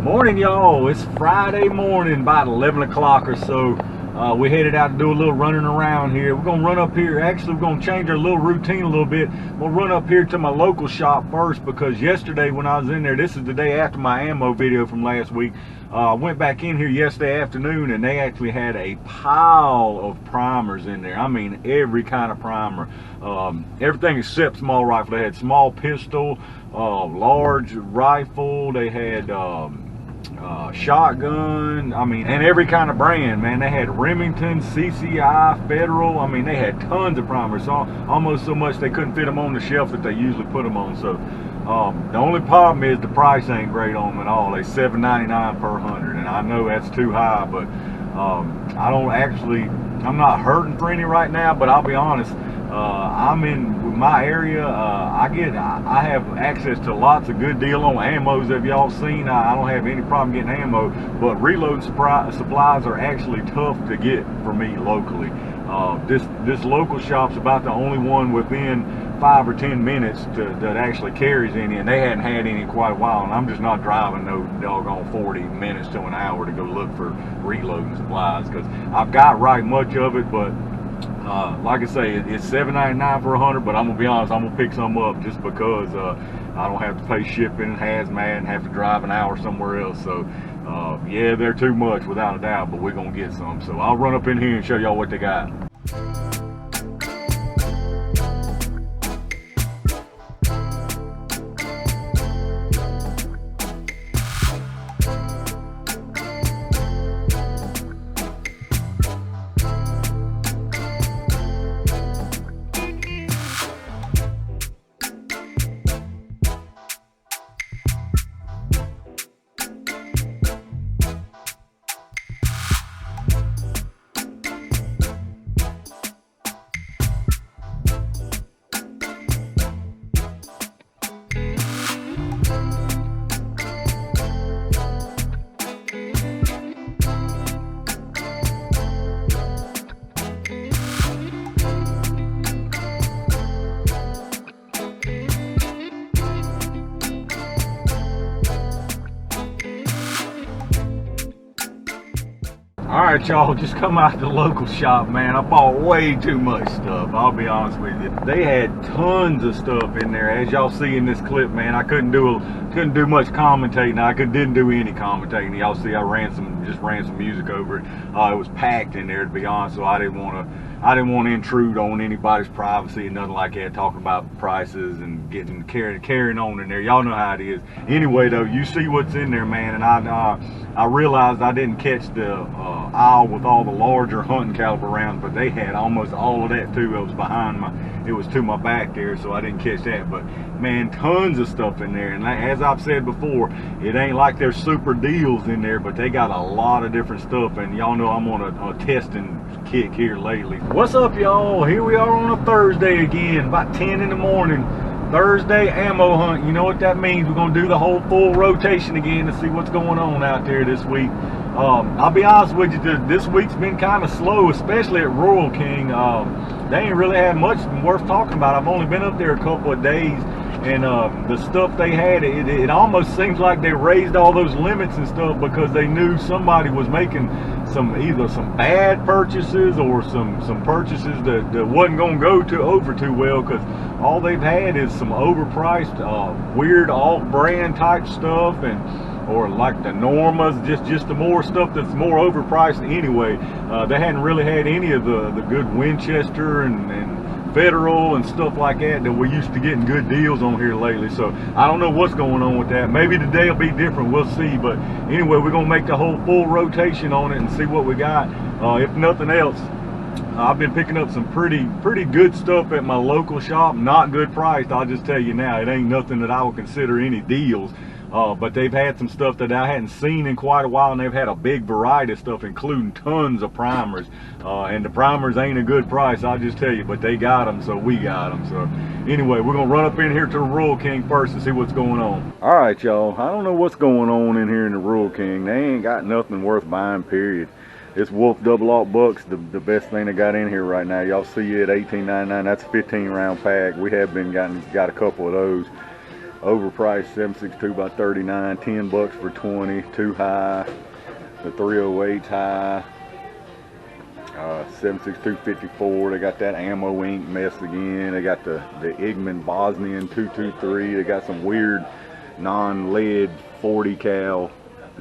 Morning, y'all. It's Friday morning, about 11 o'clock or so. We headed out to do a little running around here. We're going to run up here. Actually, we're going to change our little routine a little bit. We'll run up here to my local shop first because yesterday when I was in there, this is the day after my ammo video from last week. I went back in here yesterday afternoon and they actually had a pile of primers in there. I mean, every kind of primer. Everything except small rifle. They had small pistol, large rifle. They had shotgun, I mean, and every kind of brand, man. They had Remington, CCI, Federal. I mean, they had tons of primers, almost so much they couldn't fit them on the shelf that they usually put them on. So the only problem is the price ain't great on them at all. They $7.99 per 100, and I know that's too high, but I'm not hurting for any right now. But I'll be honest, I'm in my area. I have access to lots of good deal on ammos. Have y'all seen? I don't have any problem getting ammo, but reload supplies are actually tough to get for me locally. This local shop's about the only one within 5 or 10 minutes that actually carries any, and they hadn't had any in quite a while, and I'm just not driving no doggone 40 minutes to an hour to go look for reloading supplies, because I've got right much of it. But like I say, it's $7.99 for 100, but I'm gonna be honest, I'm gonna pick some up just because I don't have to pay shipping, hazmat, and have to drive an hour somewhere else. So yeah, they're too much without a doubt, but we're gonna get some. So I'll run up in here and show y'all what they got. Alright, y'all, just come out to the local shop, man. I bought way too much stuff, I'll be honest with you. They had tons of stuff in there. As y'all see in this clip, man, I couldn't do much commentating. I didn't do any commentating. Y'all see I just ran some music over it. It was packed in there, to be honest, so I didn't want to intrude on anybody's privacy and nothing like that, talking about prices and carrying on in there. Y'all know how it is. Anyway, though, you see what's in there, man, and I realized I didn't catch the aisle with all the larger hunting caliber rounds, but they had almost all of that too. It was to my back there, so I didn't catch that. But man, tons of stuff in there, and as I've said before, it ain't like there's super deals in there, but they got a lot of different stuff, and y'all know I'm on a testing kick here lately. What's up, y'all? Here we are on a Thursday again, about 10 in the morning. Thursday ammo hunt. You know what that means. We're going to do the whole full rotation again to see what's going on out there this week. I'll be honest with you, this week's been kind of slow, especially at Rural King. They ain't really had much worth talking about. I've only been up there a couple of days, and the stuff they had, it almost seems like they raised all those limits and stuff because they knew somebody was making either some bad purchases or some purchases that wasn't going to go over too well, because all they've had is some overpriced, weird off-brand type stuff, or like the Normas, just the more stuff that's more overpriced anyway. They hadn't really had any of the good Winchester and Federal and stuff like that we're used to getting good deals on here lately. So I don't know what's going on with that. Maybe today will be different, we'll see. But anyway, we're gonna make the whole full rotation on it and see what we got. If nothing else, I've been picking up some pretty good stuff at my local shop. Not good priced, I'll just tell you now. It ain't nothing that I would consider any deals. But they've had some stuff that I hadn't seen in quite a while, and they've had a big variety of stuff, including tons of primers. And the primers ain't a good price, I'll just tell you, but they got them, so we got them. So anyway, we're gonna run up in here to the Rural King first and see what's going on. All right, y'all, I don't know what's going on in here in the Rural King. They ain't got nothing worth buying, period. This Wolf double aught buck's the best thing they got in here right now. Y'all see it, $18.99. That's a 15 round pack. We have got a couple of those. Overpriced 7.62 by 39, 10 bucks for 20, too high. The 308's high. 7.62.54. They got that ammo ink mess again. They got the Igman Bosnian 223. They got some weird non-lead 40 cal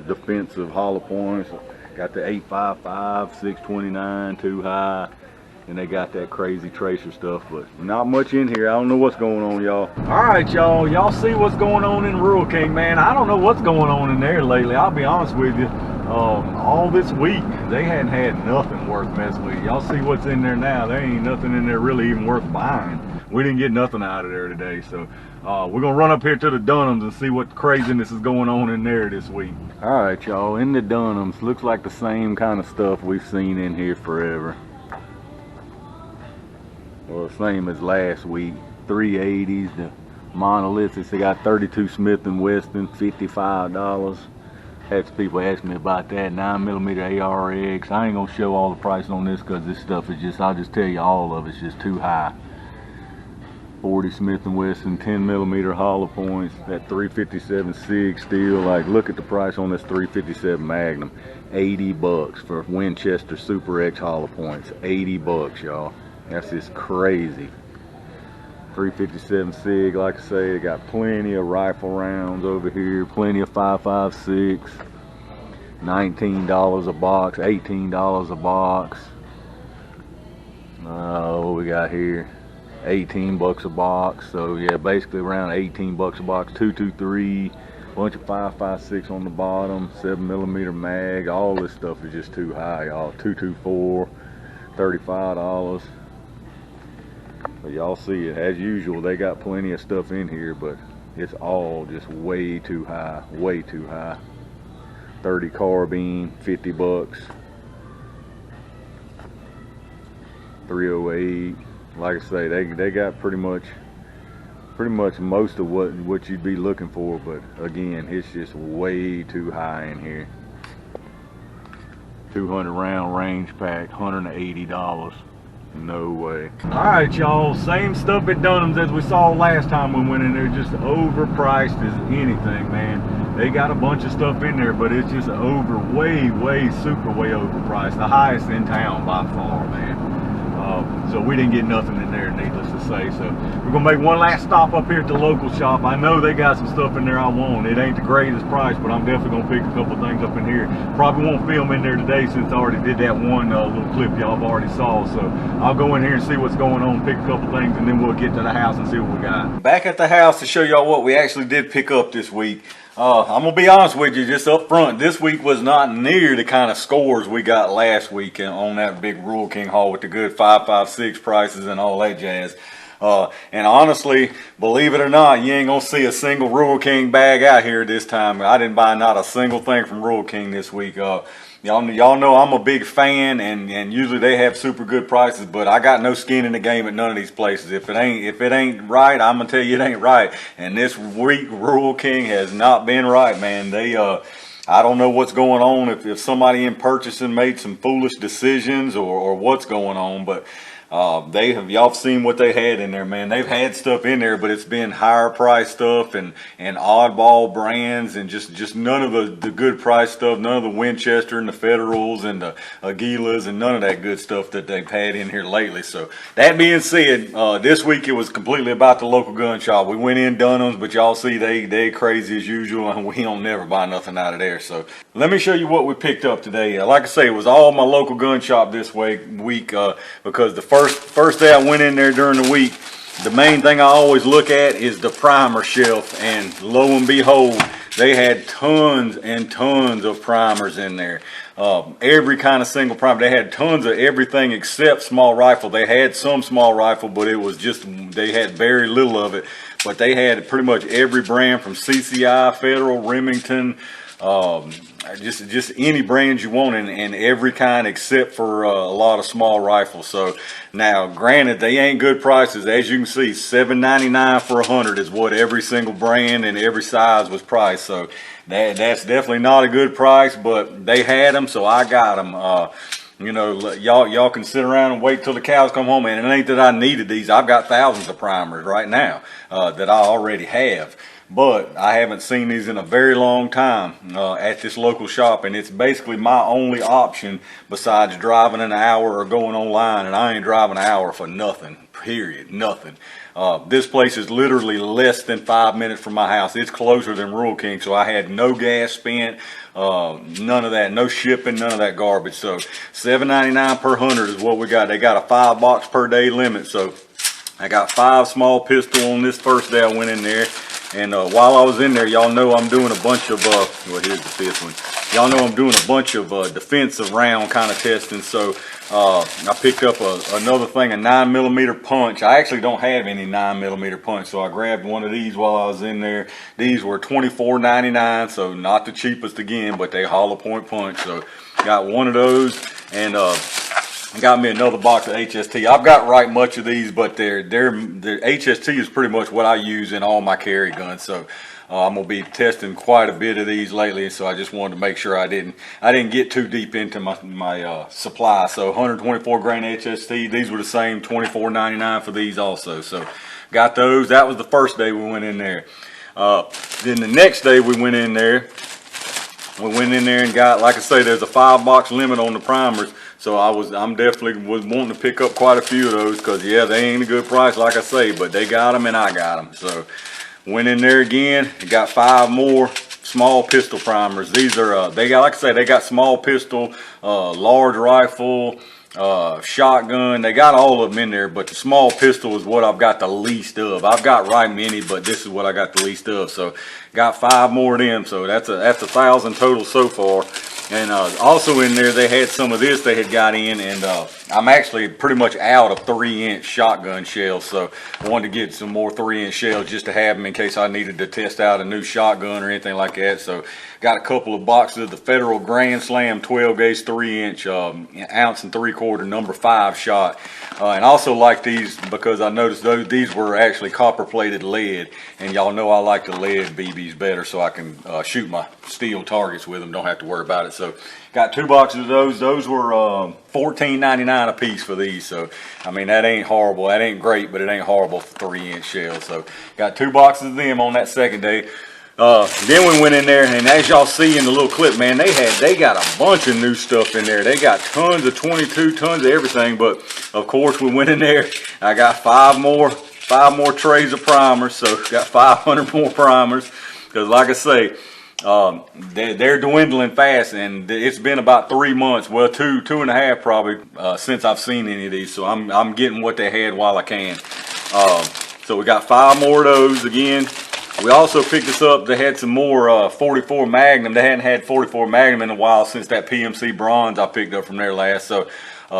defensive hollow points. Got the 8.55, 6.29, too high. And they got that crazy tracer stuff, but not much in here. I don't know what's going on, y'all. All right, y'all see what's going on in Rural King, man. I don't know what's going on in there lately. I'll be honest with you. All this week, they hadn't had nothing worth messing with. Y'all see what's in there now. There ain't nothing in there really even worth buying. We didn't get nothing out of there today, so we're gonna run up here to the Dunhams and see what craziness is going on in there this week. All right, y'all, in the Dunhams, looks like the same kind of stuff we've seen in here forever. Well, same as last week. 380s, the monolithics. They got 32 Smith & Wesson, $55. Had some people ask me about that. 9mm ARX. I ain't gonna show all the prices on this because this stuff is just, I'll just tell you, all of it's just too high. 40 Smith & Wesson 10mm hollow points. That 357 SIG steel. Like, look at the price on this 357 Magnum. 80 bucks for Winchester Super X hollow points. 80 bucks, y'all. That's just crazy. 357 SIG, like I say, they got plenty of rifle rounds over here, plenty of 5.56, $19 a box, $18 a box. What we got here? 18 bucks a box. So yeah, basically around 18 bucks a box. 223, bunch of 5.56 on the bottom, 7mm mag. All this stuff is just too high, y'all. 224, $35. But y'all see it, as usual, they got plenty of stuff in here, but it's all just way too high, way too high. 30 carbine, 50 bucks. 308, like I say, they got pretty much most of what you'd be looking for, but again, it's just way too high in here. 200 round range pack, $180. No way. Alright, y'all, same stuff at Dunham's as we saw last time we went in there, just overpriced as anything, man. They got a bunch of stuff in there, but it's just way overpriced. The highest in town by far, man. So we didn't get nothing in there, needless to say. So we're gonna make one last stop up here at the local shop. I know they got some stuff in there I want. It ain't the greatest price, but I'm definitely gonna pick a couple things up in here. Probably won't film in there today since I already did that one little clip y'all have already saw. So I'll go in here and see what's going on, pick a couple things, and then we'll get to the house and see what we got. Back at the house to show y'all what we actually did pick up this week. I'm gonna be honest with you, just up front, this week was not near the kind of scores we got last week on that big Rural King haul with the good 5.56 prices and all that jazz. And honestly, believe it or not, you ain't gonna see a single Rural King bag out here this time. I didn't buy not a single thing from Rural King this week. Y'all know I'm a big fan, and usually they have super good prices, but I got no skin in the game at none of these places. If it ain't right, I'm gonna tell you it ain't right. And this week Rural King has not been right, man. They I don't know what's going on, if somebody in purchasing made some foolish decisions or what's going on, but y'all seen what they had in there, man. They've had stuff in there, but it's been higher price stuff and oddball brands and just none of the good price stuff, none of the Winchester and the Federals and the Aguilas and none of that good stuff that they've had in here lately. So that being said, this week it was completely about the local gun shop. We went in Dunham's, but y'all see they crazy as usual, and we don't never buy nothing out of there. So let me show you what we picked up today. Like I say, it was all my local gun shop this week because the first day I went in there during the week, the main thing I always look at is the primer shelf, and lo and behold, they had tons and tons of primers in there. Every kind of single primer. They had tons of everything except small rifle. They had some small rifle, but it was just, they had very little of it. But they had pretty much every brand from CCI, Federal, Remington, just any brand you want, and every kind except for a lot of small rifles. So now, granted, they ain't good prices. As you can see, $7.99 for 100 is what every single brand and every size was priced. So that's definitely not a good price, but they had them, so I got them. You know, y'all can sit around and wait till the cows come home, and it ain't that I needed these. I've got thousands of primers right now that I already have. but I haven't seen these in a very long time at this local shop, and it's basically my only option besides driving an hour or going online, and I ain't driving an hour for nothing, period, nothing. This place is literally less than 5 minutes from my house. It's closer than Rural King, so I had no gas spent, none of that, no shipping, none of that garbage. So $7.99 per 100 is what we got. They got a 5 box per day limit, so I got 5 small pistol on this first day I went in there. And while I was in there, y'all know I'm doing a bunch of, well, here's the 5th one. Y'all know I'm doing a bunch of defensive round kind of testing. So I picked up another thing, a 9mm punch. I actually don't have any 9mm punch, so I grabbed one of these while I was in there. These were $24.99, so not the cheapest again, but they hollow point punch. So got one of those, and got me another box of HST. I've got right much of these, but their HST is pretty much what I use in all my carry guns. So I'm gonna be testing quite a bit of these lately. So I just wanted to make sure I didn't get too deep into my supply. So 124 grain HST. These were the same, $24.99 for these also. So got those. That was the first day we went in there. Then the next day we went in there. We went in there and got, like I say, there's a 5 box limit on the primers. So I'm definitely was wanting to pick up quite a few of those, because yeah, they ain't a good price, like I say, but they got them and I got them. So went in there again, got 5 more small pistol primers. These are they got, like I say, they got small pistol, large rifle, shotgun. They got all of them in there, but the small pistol is what I've got the least of. I've got right many, but this is what I got the least of. So got 5 more of them. So that's 1,000 total so far. And also in there, they had some of this they had got in, and I'm actually pretty much out of 3-inch shotgun shells, so I wanted to get some more 3-inch shells just to have them in case I needed to test out a new shotgun or anything like that. So got a couple of boxes of the Federal Grand Slam 12 gauge 3-inch 1 3/4 ounce number 5 shot, and also like these because I noticed these were actually copper plated lead, and y'all know I like the lead BBs better, so I can shoot my steel targets with them, don't have to worry about it. So got 2 boxes of those. Those were $14.99 a piece for these. So I mean, that ain't horrible. That ain't great, but it ain't horrible for 3-inch shells. So got 2 boxes of them on that second day. Then we went in there, and as y'all see in the little clip, man, they got a bunch of new stuff in there. They got tons of 22, tons of everything. But of course, we went in there. I got 5 more trays of primers. So got 500 more primers, because like I say, they're dwindling fast, and it's been about 3 months, well, two and a half probably, since I've seen any of these. So I'm getting what they had while I can. So we got 5 more of those again. We also picked this up. They had some more 44 Magnum. They hadn't had 44 Magnum in a while since that PMC bronze I picked up from there last. So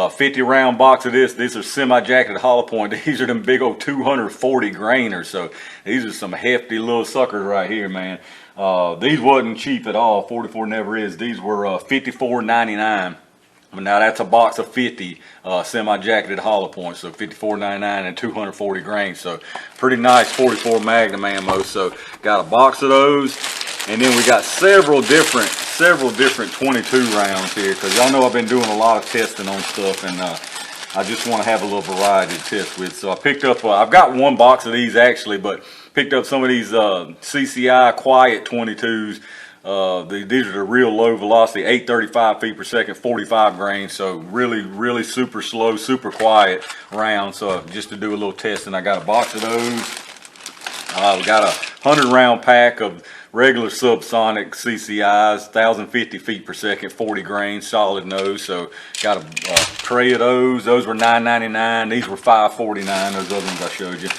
50 round box of this. These are semi-jacketed hollow point. These are them big old 240 grainers. So these are some hefty little suckers right here, man. These wasn't cheap at all. 44 never is. These were $54.99. Now that's a box of 50 semi-jacketed hollow points, so $54.99 and 240 grains. So pretty nice 44 Magnum ammo. So got a box of those, and then we got several different 22 rounds here, because y'all know I've been doing a lot of testing on stuff, and I just want to have a little variety to test with. So I picked up, I've got 1 box of these actually, but picked up some of these CCI Quiet 22s. These are the real low velocity, 835 feet per second, 45 grains. So really super slow, super quiet round. So just to do a little testing, I got a box of those. We got a 100 round pack of regular subsonic CCIs, 1,050 feet per second, 40 grains, solid nose. So got a tray of those. Those were $9.99. These were $5.49. Those other ones I showed you.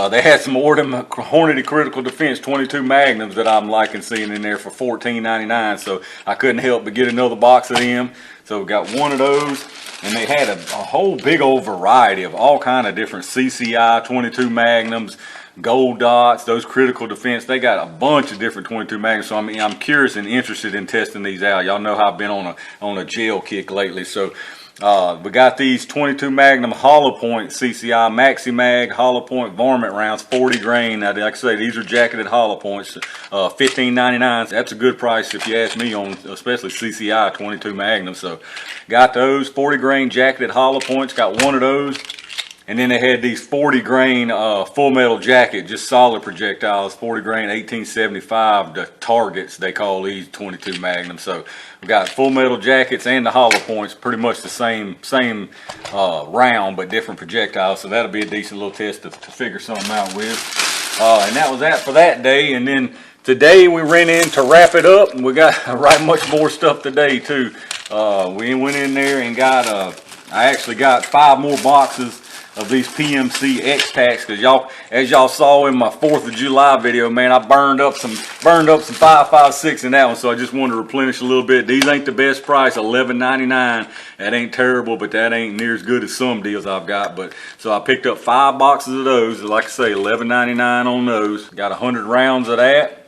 They had some Hornady Critical Defense 22 Magnums that I'm liking seeing in there for $14.99. So I couldn't help but get another box of them. So we got 1 of those, and they had a whole big old variety of all kind of different CCI 22 Magnums, Gold Dots, those Critical Defense. They got a bunch of different 22 Magnums. So I mean, I'm curious and interested in testing these out. Y'all know how I've been on a gel kick lately. So we got these 22 Magnum hollow point CCI Maxi Mag hollow point varmint rounds, 40 grain. Now, like I say, these are jacketed hollow points, $15.99. That's a good price if you ask me, on especially CCI 22 Magnum. So got those 40 grain jacketed hollow points. Got 1 of those. And then they had these 40 grain full metal jacket, just solid projectiles, 40 grain 1875, the targets they call these 22 Magnum. So we got full metal jackets and the hollow points, pretty much the same round but different projectiles. So that'll be a decent little test to figure something out with. And that was that for that day. And then today we ran in to wrap it up, and we got right much more stuff today too. We went in there and got I actually got 5 more boxes of these PMC X-Tacs, because y'all, as y'all saw in my 4th of July video, man, I burned up some 5.56 in that one, so I just wanted to replenish a little bit. These ain't the best price, $11.99. That ain't terrible, but that ain't near as good as some deals I've got. But so I picked up 5 boxes of those. Like I say, $11.99 on those. Got 100 rounds of that.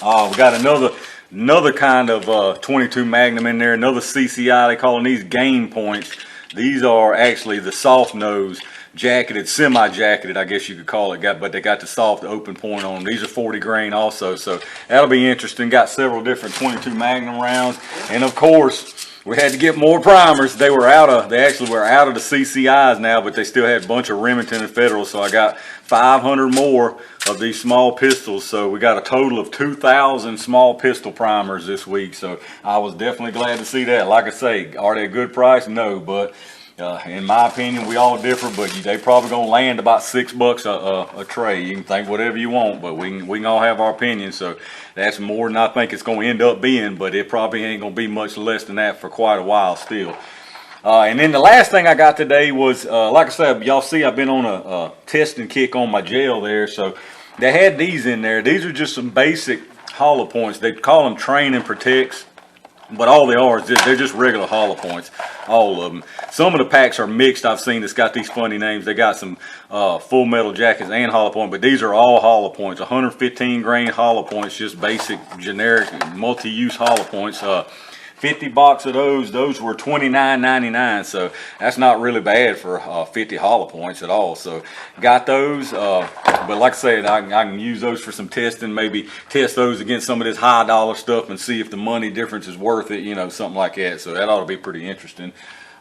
We got another kind of 22 Magnum in there, another CCI. They calling these game points. These are actually the soft nose jacketed, semi-jacketed, I guess you could call it, but they got the soft open point on them. These are 40 grain also, so that'll be interesting. Got several different 22 Magnum rounds, and of course we had to get more primers. They actually were out of the CCIs now, but they still had a bunch of Remington and Federal, so I got 500 more of these small pistols. So we got a total of 2,000 small pistol primers this week, so I was definitely glad to see that. Like I say, are they a good price? No, but in my opinion, we all differ, but they probably gonna land about $6 a tray. You can think whatever you want, but we can all have our opinions. So that's more than I think it's gonna end up being, but it probably ain't gonna be much less than that for quite a while still. And then the last thing I got today was, like I said, y'all see I've been on a testing kick on my gel there. So they had these in there. These are just some basic hollow points. They call them Train and Protects, but all they are is they're just regular hollow points, all of them. Some of the packs are mixed. I've seen that's got these funny names. They got some full metal jackets and hollow point, but these are all hollow points, 115 grain hollow points, just basic generic multi-use hollow points. 50 box of those were $29.99, so that's not really bad for 50 hollow points at all. So got those, but like I said, I can use those for some testing, maybe test those against some of this high dollar stuff and see if the money difference is worth it, you know, something like that. So that ought to be pretty interesting.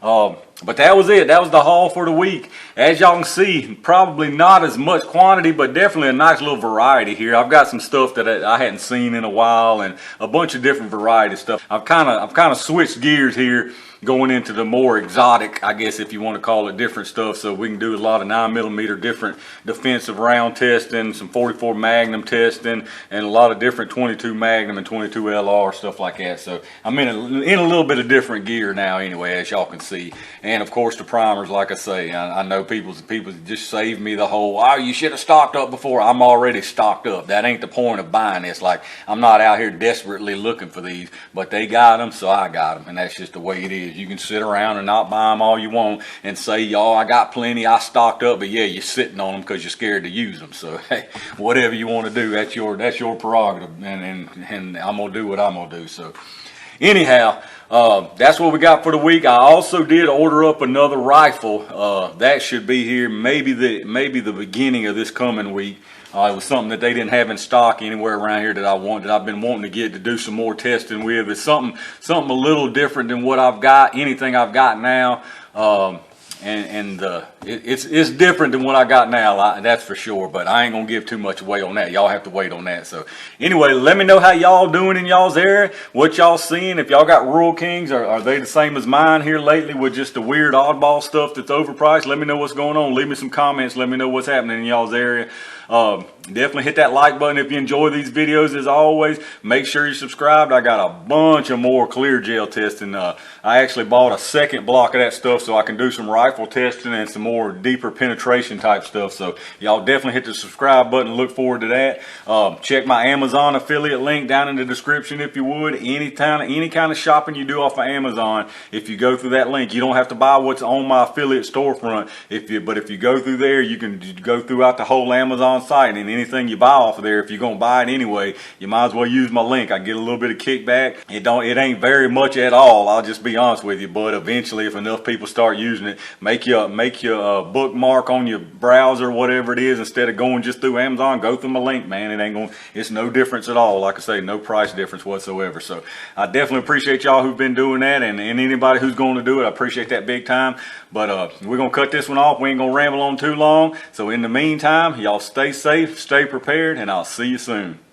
But that was it. That was the haul for the week. As y'all can see, probably not as much quantity, but definitely a nice little variety here. I've got some stuff that I hadn't seen in a while, and a bunch of different variety stuff. I've kind of switched gears here, going into the more exotic, I guess if you want to call it, different stuff. So we can do a lot of 9mm different defensive round testing, some 44 Magnum testing, and a lot of different 22 Magnum and 22 LR stuff like that. So I'm in a little bit of different gear now anyway, as y'all can see. And of course the primers, like I say, I know people just save me the whole, oh, you should have stocked up before. I'm already stocked up. That ain't the point of buying this. Like, I'm not out here desperately looking for these, but they got them, so I got them, and that's just the way it is. You can sit around and not buy them all you want and say, y'all, I got plenty, I stocked up, but yeah, you're sitting on them because you're scared to use them. So hey, whatever you want to do, that's your prerogative, and I'm gonna do what I'm gonna do. So anyhow, that's what we got for the week. I also did order up another rifle. That should be here maybe the beginning of this coming week. It was something that they didn't have in stock anywhere around here that I've been wanting to get to do some more testing with. It's something a little different than what I've got, anything I've got now. It's different than what I got now, that's for sure, but I ain't gonna give too much away on that. Y'all have to wait on that. So anyway, let me know how y'all doing in y'all's area, what y'all seeing. If y'all got Rural Kings, are they the same as mine here lately with just the weird oddball stuff that's overpriced? Let me know what's going on. Leave me some comments. Let me know what's happening in y'all's area. Definitely hit that like button if you enjoy these videos. As always, make sure you're subscribed. I got a bunch of more clear gel testing. I actually bought a second block of that stuff so I can do some rifle testing and some more deeper penetration type stuff. So y'all definitely hit the subscribe button. Look forward to that. Check my Amazon affiliate link down in the description if you would. Any kind of shopping you do off of Amazon, if you go through that link, you don't have to buy what's on my affiliate storefront. But if you go through there, you can go throughout the whole Amazon site, and anything you buy off of there, if you're gonna buy it anyway, you might as well use my link. I get a little bit of kickback. It ain't very much at all, I'll just be honest with you, but eventually if enough people start using it, make your bookmark on your browser, whatever it is, instead of going just through Amazon, go through my link, man. It ain't going, it's no difference at all. Like I say, no price difference whatsoever. So I definitely appreciate y'all who've been doing that, and anybody who's going to do it, I appreciate that big time. But we're going to cut this one off. We ain't going to ramble on too long. So in the meantime, y'all stay safe, stay prepared, and I'll see you soon.